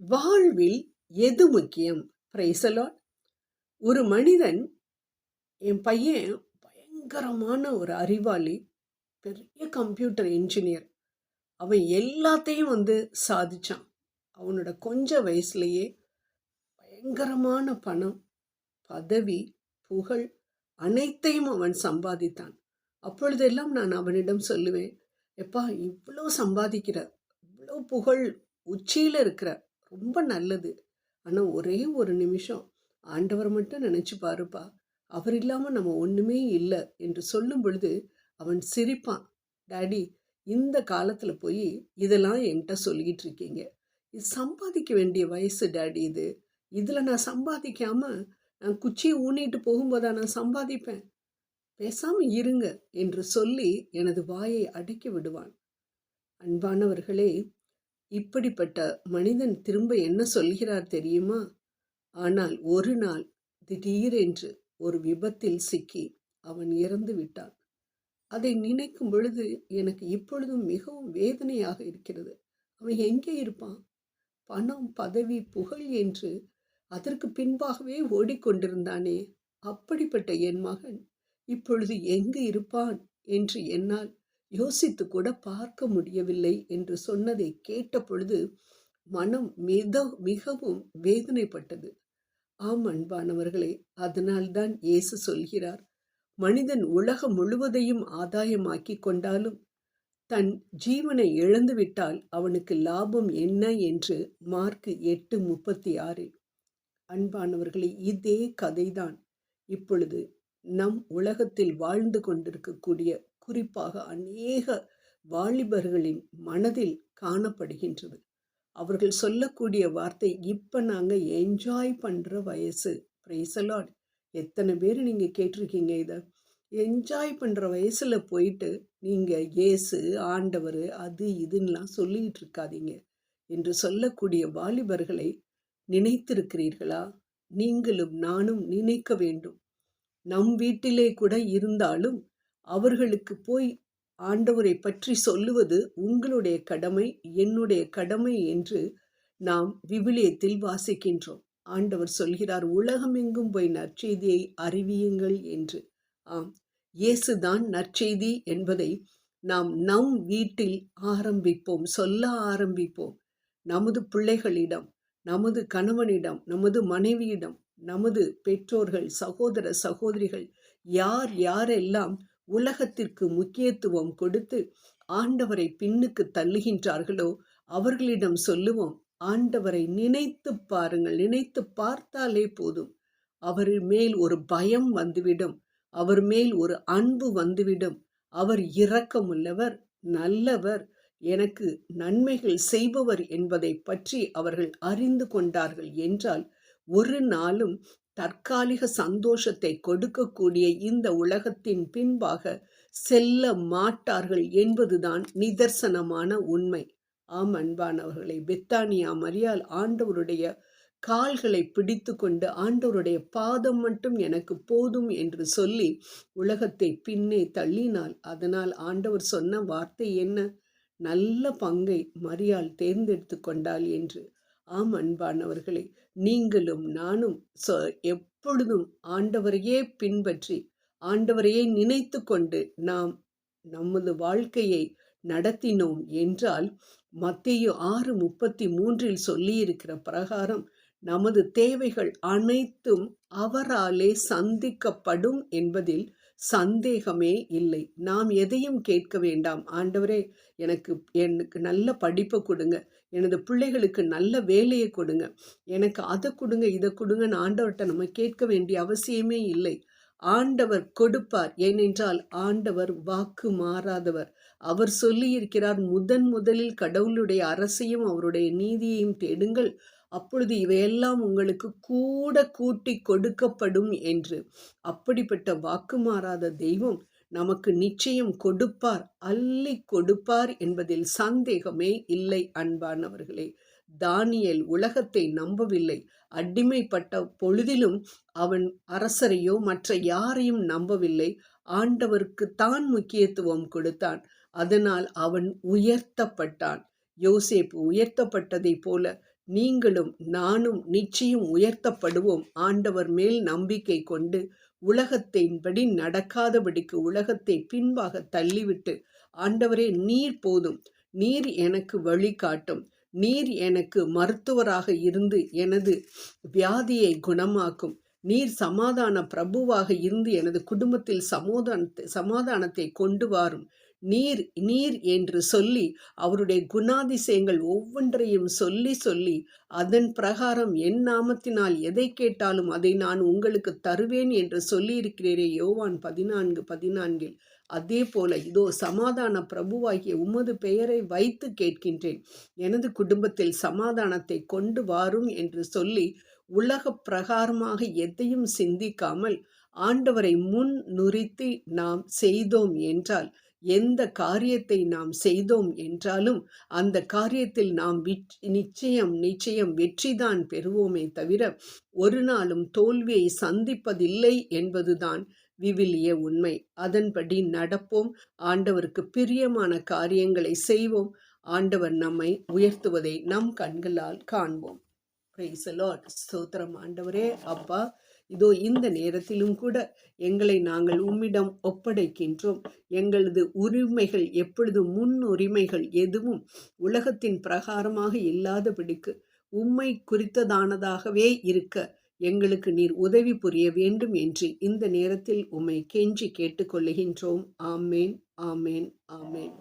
வாழ்வில் எது முக்கியம்? Praise the Lord. ஒரு மனிதன், என் பையன் பயங்கரமான ஒரு அறிவாளி, பெரிய கம்ப்யூட்டர் இன்ஜினியர். அவன் எல்லாத்தையும் சாதிச்சான். அவனோட கொஞ்ச வயசுலயே பயங்கரமான பணம், பதவி, புகழ் அனைத்தையும் அவன் சம்பாதித்தான். அப்பொழுதெல்லாம் நான் அவனிடம் சொல்லுவேன், எப்பா இவ்வளோ சம்பாதிக்கிற, இவ்வளோ புகழ் உச்சியில் இருக்கிற, ரொம்ப நல்லது. ஆனால் ஒரே ஒரு நிமிஷம் ஆண்டவர் மட்டும் நினச்சி பாருப்பா, அவர் இல்லாமல் நம்ம ஒன்றுமே இல்லை என்று சொல்லும் பொழுது அவன் சிரிப்பான். டாடி, இந்த காலத்தில் போய் இதெல்லாம் என்கிட்ட சொல்லிக்கிட்டு இருக்கீங்க, இது சம்பாதிக்க வேண்டிய வயசு டாடி, இதில் நான் சம்பாதிக்காமல் நான் குச்சியை ஊனிட்டு போகும்போதா நான் சம்பாதிப்பேன், பேசாமல் இருங்க என்று சொல்லி எனது வாயை அடக்கி விடுவான். அன்பானவர்களே, இப்படிப்பட்ட மனிதன் திரும்ப என்ன சொல்கிறார் தெரியுமா? ஆனால் ஒரு நாள் திடீரென்று ஒரு விபத்தில் சிக்கி அவன் இறந்து விட்டான். அதை நினைக்கும் பொழுது எனக்கு இப்பொழுதும் மிகவும் வேதனையாக இருக்கிறது. அவன் எங்கே இருப்பான்? பணம், பதவி, புகழ் என்று அதற்கு பின்பாகவே ஓடிக்கொண்டிருந்தானே. அப்படிப்பட்ட என் மகன் இப்பொழுது எங்கு இருப்பான் என்று என்னால் யோசித்து கூட பார்க்க முடியவில்லை என்று சொன்னதை கேட்ட பொழுது மனம் மிகவும் வேதனைப்பட்டது. ஆம் அன்பானவர்களே, அதனால்தான் இயேசு சொல்கிறார், மனிதன் உலகம் முழுவதையும் ஆதாயமாக்கி கொண்டாலும் தன் ஜீவனை இழந்துவிட்டால் அவனுக்கு லாபம் என்ன என்று மார்க் 8:36. அன்பானவர்களே, இதே கதைதான் இப்பொழுது நம் உலகத்தில் வாழ்ந்து கொண்டிருக்கக்கூடிய குறிப்பாக அநேக வாலிபர்களின் மனதில் காணப்படுகின்றது. அவர்கள் சொல்லக்கூடிய வார்த்தை, இப்போ நாங்கள் என்ஜாய் பண்ணுற வயசு. Praise the Lord. எத்தனை பேர் நீங்கள் கேட்டிருக்கீங்க இதை? என்ஜாய் பண்ணுற வயசில் போயிட்டு நீங்கள் இயேசு, ஆண்டவர், அது இதுன்னெலாம் சொல்லிக்கிட்டு இருக்காதீங்க என்று சொல்லக்கூடிய வாலிபர்களை நினைத்திருக்கிறீர்களா? நீங்களும் நானும் நினைக்க வேண்டும். நம் வீட்டிலே கூட இருந்தாலும் அவர்களுக்கு போய் ஆண்டவரை பற்றி சொல்லுவது உங்களுடைய கடமை, என்னுடைய கடமை என்று நாம் விவிலியத்தில் வாசிக்கின்றோம். ஆண்டவர் சொல்கிறார், உலகமெங்கும் போய் நற்செய்தியை அறிவியுங்கள் என்று. ஆம், இயேசுதான் நற்செய்தி என்பதை நாம் நம் வீட்டில் ஆரம்பிப்போம், சொல்ல ஆரம்பிப்போம். நமது பிள்ளைகளிடம், நமது கணவனிடம், நமது மனைவியிடம், நமது பெற்றோர்கள், சகோதர சகோதரிகள் யார் யாரெல்லாம் உலகத்திற்கு முக்கியத்துவம் கொடுத்து ஆண்டவரை பின்னுக்கு தள்ளுகின்றார்களோ அவர்களிடம் சொல்லுவோம், ஆண்டவரை நினைத்து பாருங்கள், நினைத்து பார்த்தாலே போதும், அவர் மேல் ஒரு பயம் வந்துவிடும், அவர் மேல் ஒரு அன்பு வந்துவிடும். அவர் இரக்கமுள்ளவர், நல்லவர், எனக்கு நன்மைகள் செய்பவர் என்பதை பற்றி அவர்கள் அறிந்து கொண்டார்கள் என்றால் ஒரு நாளும் தற்காலிக சந்தோஷத்தை கொடுக்கக்கூடிய இந்த உலகத்தின் பின்பாக செல்ல மாட்டார்கள் என்பதுதான் நிதர்சனமான உண்மை. ஆம் அன்பானவர்களை, பெத்தானியா மரியாள் ஆண்டவருடைய கால்களை பிடித்து கொண்டு, ஆண்டவருடைய பாதம் மட்டும் எனக்கு போதும் என்று சொல்லி உலகத்தை பின்னே தள்ளினாள். அதனால் ஆண்டவர் சொன்ன வார்த்தை என்ன? நல்ல பங்கை மரியாள் தேர்ந்தெடுத்து கொண்டாள் என்று. ஆம் அன்பானவர்களே, நீங்களும் நானும் எப்பொழுதும் ஆண்டவரையே பின்பற்றி ஆண்டவரையே நினைத்து கொண்டு நாம் நமது வாழ்க்கையை நடத்தினோம் என்றால் மத்தேயு 6:33 சொல்லியிருக்கிற பிரகாரம் நமது தேவைகள் அனைத்தும் அவராலே சந்திக்கப்படும் என்பதில் சந்தேகமே இல்லை. நாம் எதையும் கேட்க வேண்டாம். ஆண்டவரே, எனக்கு நல்ல படிப்பை கொடுங்க, எனது பிள்ளைகளுக்கு நல்ல வேலையை கொடுங்க, எனக்கு அதை கொடுங்க, இதை கொடுங்கன்னு ஆண்டவர்கிட்ட நம்ம கேட்க வேண்டிய அவசியமே இல்லை. ஆண்டவர் கொடுப்பார். ஏனென்றால் ஆண்டவர் வாக்கு மாறாதவர். அவர் சொல்லியிருக்கிறார், முதலில் கடவுளுடைய அரசையும் அவருடைய நீதியையும் தேடுங்கள், அப்பொழுது இவையெல்லாம் உங்களுக்கு கூட கூட்டி கொடுக்கப்படும் என்று. அப்படிப்பட்ட வாக்கு மாறாத தெய்வம் நமக்கு நிச்சயம் கொடுப்பார், அள்ளி கொடுப்பார் என்பதில் சந்தேகமே இல்லை. அன்பானவர்களே, தானியேல் உலகத்தை நம்பவில்லை. அடிமைப்பட்ட பொழுதிலும் அவன் அரசரையோ மற்ற யாரையும் நம்பவில்லை. ஆண்டவருக்கு தான் முக்கியத்துவம் கொடுத்தான். அதனால் அவன் உயர்த்தப்பட்டான். யோசேப்பு உயர்த்தப்பட்டதை போல நீங்களும் நானும் நிச்சயம் உயர்த்தப்படுவோம். ஆண்டவர் மேல் நம்பிக்கை கொண்டு உலகத்தின்படி நடக்காதபடிக்கு உலகத்தை பின்பாக தள்ளிவிட்டு, ஆண்டவரே நீர் போதும், நீர் எனக்கு வழிகாட்டும், நீர் எனக்கு மருத்துவராக இருந்து எனது வியாதியை குணமாக்கும், நீர் சமாதான பிரபுவாக இருந்து எனது குடும்பத்தில் சமாதானத்தை கொண்டு வாரும், நீர் நீர் என்று சொல்லி அவருடைய குணாதிசயங்கள் ஒவ்வொன்றையும் சொல்லி சொல்லி அதன் பிரகாரம் என் நாமத்தினால் எதை கேட்டாலும் அதை நான் உங்களுக்கு தருவேன் என்று சொல்லியிருக்கிறீரே யோவான் 14:14. அதே போல இதோ சமாதான பிரபுவாகிய உமது பெயரை வைத்து கேட்கின்றேன், எனது குடும்பத்தில் சமாதானத்தை கொண்டு வாரும் என்று சொல்லி உலக பிரகாரமாக எதையும் சிந்திக்காமல் ஆண்டவரை முன் நிறுத்தி நாம் செய்தோம் என்றால், எந்த காரியத்தை நாம் செய்தோம் என்றாலும் அந்த காரியத்தில் நாம் நிச்சயம் நிச்சயம் வெற்றிதான் பெறுவோமே தவிர ஒரு நாளும் தோல்வியை சந்திப்பதில்லை என்பதுதான் விவிலிய உண்மை. அதன்படி நடப்போம், ஆண்டவருக்கு பிரியமான காரியங்களை செய்வோம், ஆண்டவர் நம்மை உயர்த்துவதை நம் கண்களால் காண்போம். Praise the Lord. ஸ்தோத்திரம் ஆண்டவரே. அப்பா, இதோ இந்த நேரத்திலும் கூட எங்களை நாங்கள் உம்மிடம் ஒப்படைக்கின்றோம். எங்களது உரிமைகள் எப்பொழுது முன்னுரிமைகள் எதுவும் உலகத்தின் பிரகாரமாக இல்லாதபடிக்கு உம்மை குறித்ததானதாகவே இருக்க எங்களுக்கு நீர் உதவி புரிய வேண்டும் என்று இந்த நேரத்தில் உம்மை கெஞ்சி கேட்டுக்கொள்ளுகின்றோம். ஆமேன், ஆமேன், ஆமேன்.